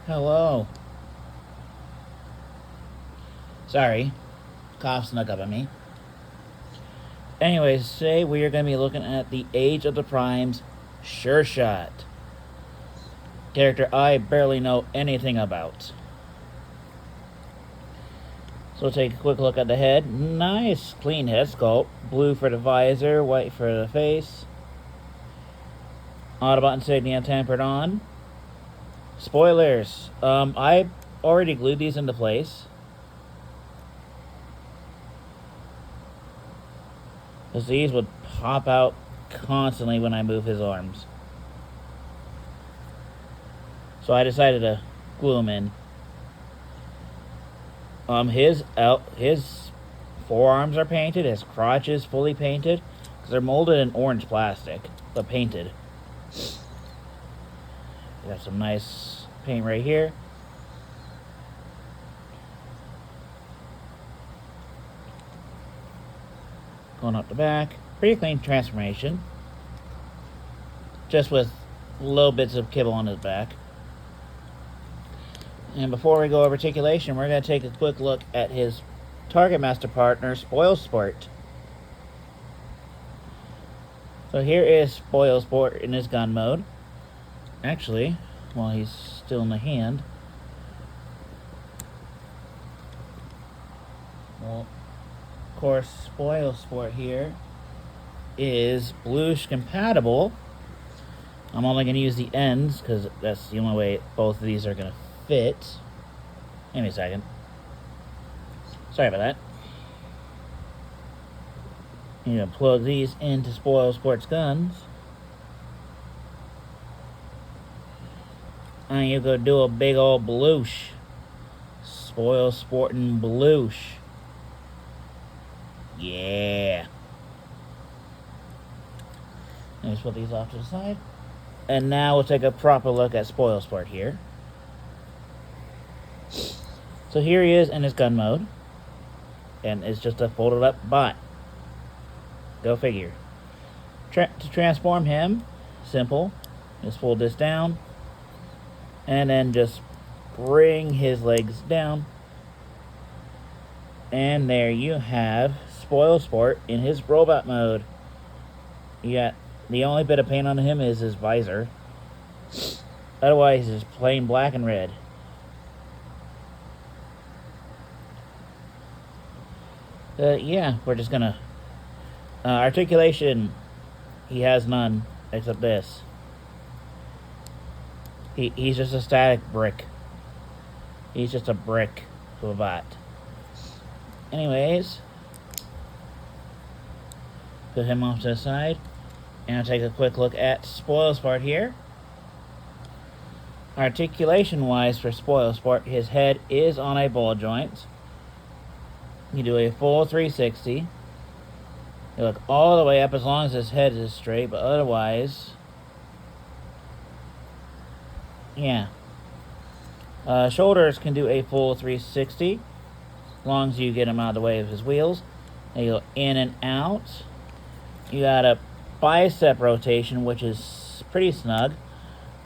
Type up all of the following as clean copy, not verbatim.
Hello. Sorry, cough snuck up on me. Anyways, today we are going to be looking at the Age of the Primes Sureshot. Character I barely know anything about. So we'll take a quick look at the head. Nice, clean head sculpt. Blue for the visor, white for the face. Autobot insignia tempered on. Spoilers. I already glued these into place. Because these would pop out constantly when I move his arms. So I decided to glue them in. His forearms are painted. His crotch is fully painted. Because they're molded in orange plastic, but painted. Got some nice paint right here. Going up the back. Pretty clean transformation. Just with little bits of kibble on his back. And before we go over articulation, we're going to take a quick look at his Target Master partner, Spoilsport. So here is Spoilsport in his gun mode. Actually, while he's still in the hand. Well, of course, Spoilsport here is bluish compatible. I'm only going to use the ends because that's the only way both of these are going to fit. Give me a second. Sorry about that. You're going to plug these into Spoilsport's guns. And you go do a big old bloosh. Spoilsportin' bloosh. Yeah. Let's put these off to the side. And now we'll take a proper look at Spoilsport here. So here he is in his gun mode. And it's just a folded up bot. Go figure. To transform him, simple. Just fold this down. And then just bring his legs down. And there you have Spoilsport in his robot mode. You got the only bit of paint on him is his visor. Otherwise, it's plain black and red. Yeah, we're just gonna... articulation, he has none, except this. He's just a static brick. He's just a brick to a bot. Anyways, put him off to the side. And I'll take a quick look at Spoilsport here. Articulation-wise for Spoilsport, his head is on a ball joint. You do a full 360. You look all the way up as long as his head is straight, but otherwise... yeah. Shoulders can do a full 360 as long as you get him out of the way of his wheels. And you go in and out. You got a bicep rotation, which is pretty snug.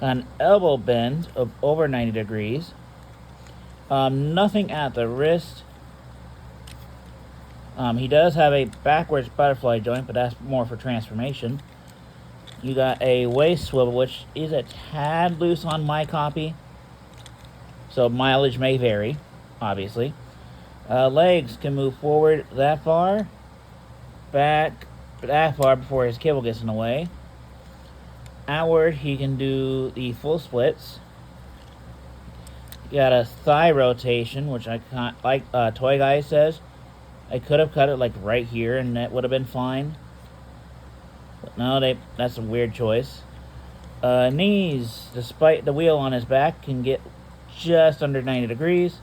Got an elbow bend of over 90 degrees. Nothing at the wrist. He does have a backwards butterfly joint, but that's more for transformation. You got a waist swivel, which is a tad loose on my copy. So mileage may vary, obviously. Legs can move forward that far. Back that far before his cable gets in the way. Outward, he can do the full splits. You got a thigh rotation, which I can't, like Toy Guy says. I could have cut it like right here and that would have been fine. But no, that's a weird choice. Knees, despite the wheel on his back, can get just under 90 degrees.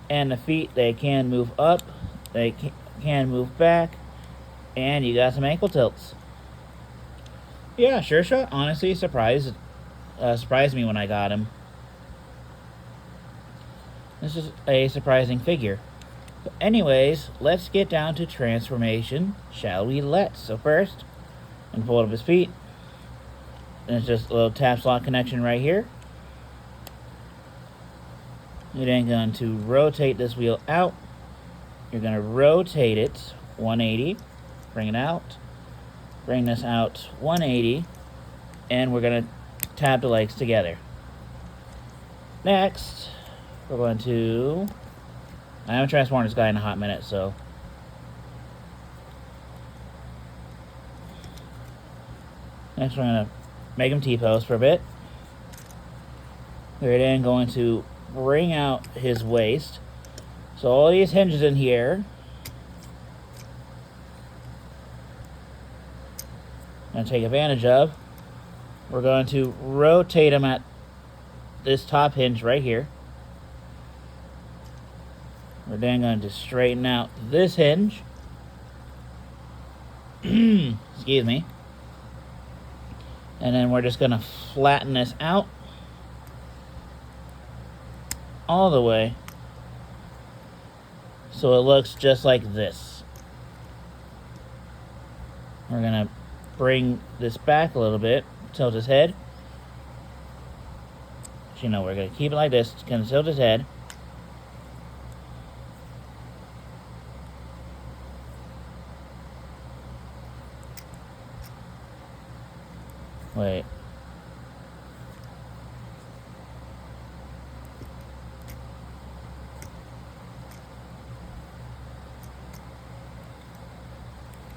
And the feet, they can move up, they can move back, and you got some ankle tilts. Yeah, Sureshot honestly surprised me when I got him. This is a surprising figure. But anyways, let's get down to transformation, shall we? So first, unfold up his feet. And it's just a little tap slot connection right here. You're then going to rotate this wheel out. You're going to rotate it 180. Bring it out. Bring this out 180. And we're going to tab the legs together. Next, we're going to... I haven't transformed this guy in a hot minute, so... Next, we're going to make him T-pose for a bit. We're then going to bring out his waist. So all these hinges in here. I'm going to take advantage of. We're going to rotate him at this top hinge right here. We're then going to straighten out this hinge. Excuse me. And then we're just going to flatten this out all the way so it looks just like this. We're going to bring this back a little bit, tilt his head. You know, we're going to keep it like this. It's going to tilt his head. Wait.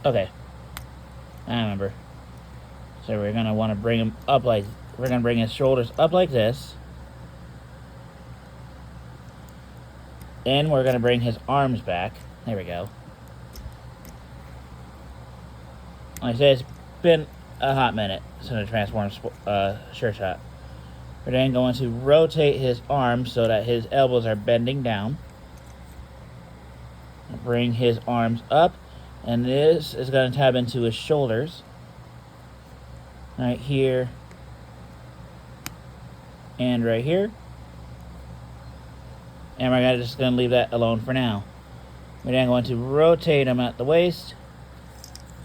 Okay. I remember. So we're going to want to bring him up like... We're going to bring his shoulders up like this. And we're going to bring his arms back. There we go. Like I said, it's been a hot minute since I transformed Sureshot. We're then going to rotate his arms so that his elbows are bending down. Bring his arms up. And this is going to tab into his shoulders. Right here. And right here. And we're just going to leave that alone for now. We're then going to rotate him at the waist.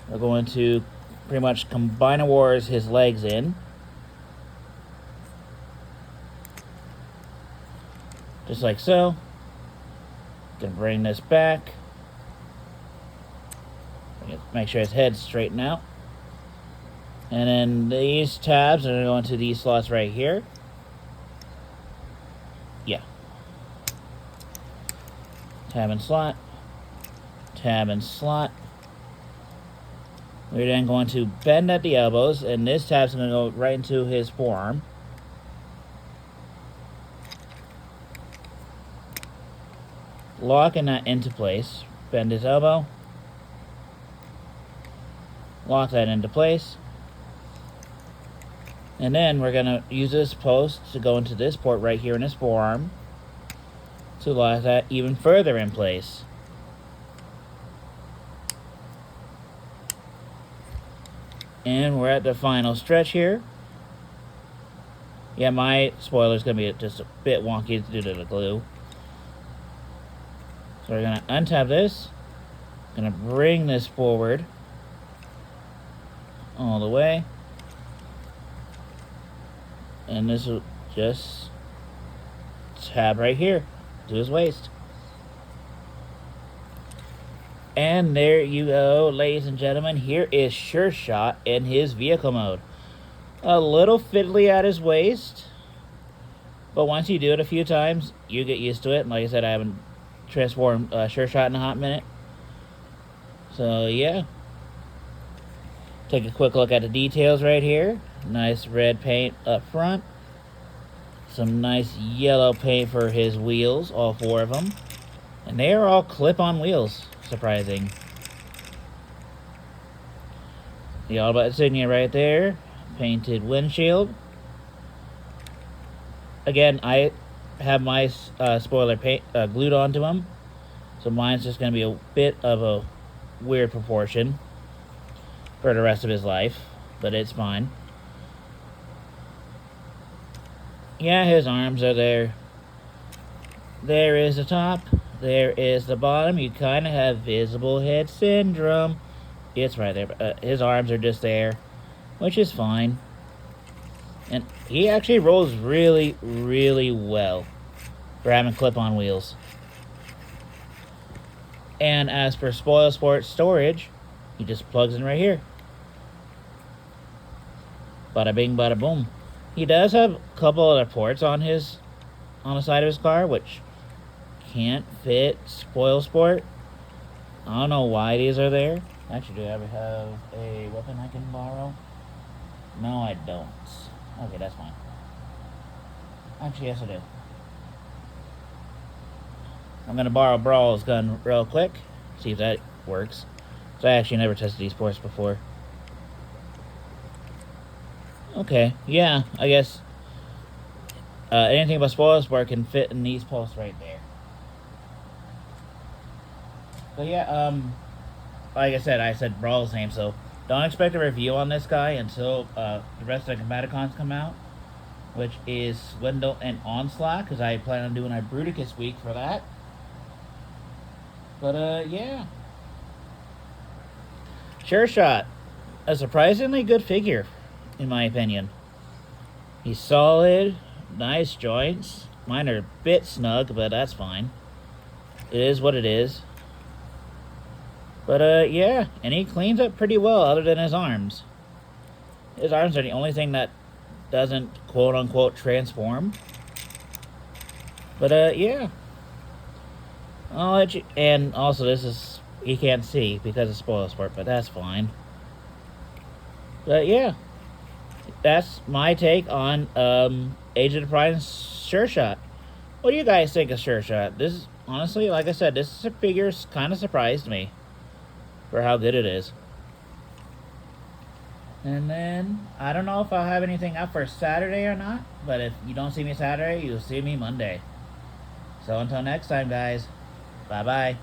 We're going to pretty much combine wars his legs in. Just like so. Gonna bring this back. Make sure his head's straightened out. And then these tabs are going to go into these slots right here. Yeah. Tab and slot. Tab and slot. We're then going to bend at the elbows, and this tab's going to go right into his forearm. Locking that into place. Bend his elbow. Lock that into place. And then we're going to use this post to go into this port right here in his forearm to lock that even further in place. And we're at the final stretch here. Yeah, my spoiler's going to be just a bit wonky due to the glue. So we're going to untab this. Going to bring this forward all the way. And this will just tab right here to his waist. And there you go, ladies and gentlemen. Here is Sureshot in his vehicle mode. A little fiddly at his waist, but once you do it a few times, you get used to it. And like I said, I haven't transformed Sureshot in a hot minute. So yeah. Take a quick look at the details right here. Nice red paint up front. Some nice yellow paint for his wheels, all four of them. And they are all clip-on wheels. Surprising. The Autobot insignia right there. Painted windshield. Again, I have my spoiler paint glued onto him. So mine's just going to be a bit of a weird proportion for the rest of his life. But it's fine. Yeah, his arms are there. There is the top. There is the bottom. You kind of have visible head syndrome. It's right there. But, his arms are just there, which is fine. And he actually rolls really, really well. for having clip-on wheels. And as for Spoilsport storage, he just plugs in right here. Bada bing, bada boom. He does have a couple other ports on the side of his car, which can't fit Spoilsport. I don't know why these are there. Actually, do I ever have a weapon I can borrow? No, I don't. Okay, that's fine. Actually, yes, I do. I'm gonna borrow Brawl's gun real quick, see if that works. So I actually never tested these ports before. Okay, yeah, I guess anything about Spoilsport can fit in these posts right there. But yeah, like I said Brawl's name, so don't expect a review on this guy until the rest of the Combaticons come out, which is Swindle and Onslaught, because I plan on doing a Bruticus week for that. But yeah. Sureshot, a surprisingly good figure, in my opinion. He's solid, nice joints. Mine are a bit snug, but that's fine. It is what it is. But yeah, and he cleans up pretty well other than his arms. His arms are the only thing that doesn't quote-unquote transform. But yeah. I'll let you, and also this is, you can't see because of Spoilsport, but that's fine. But yeah, that's my take on Age of the Prime Sureshot. What do you guys think of Sureshot? This is, honestly, like I said, this figure kind of surprised me for how good it is. And then, I don't know if I'll have anything up for Saturday or not, but if you don't see me Saturday, you'll see me Monday. So until next time, guys. Bye-bye.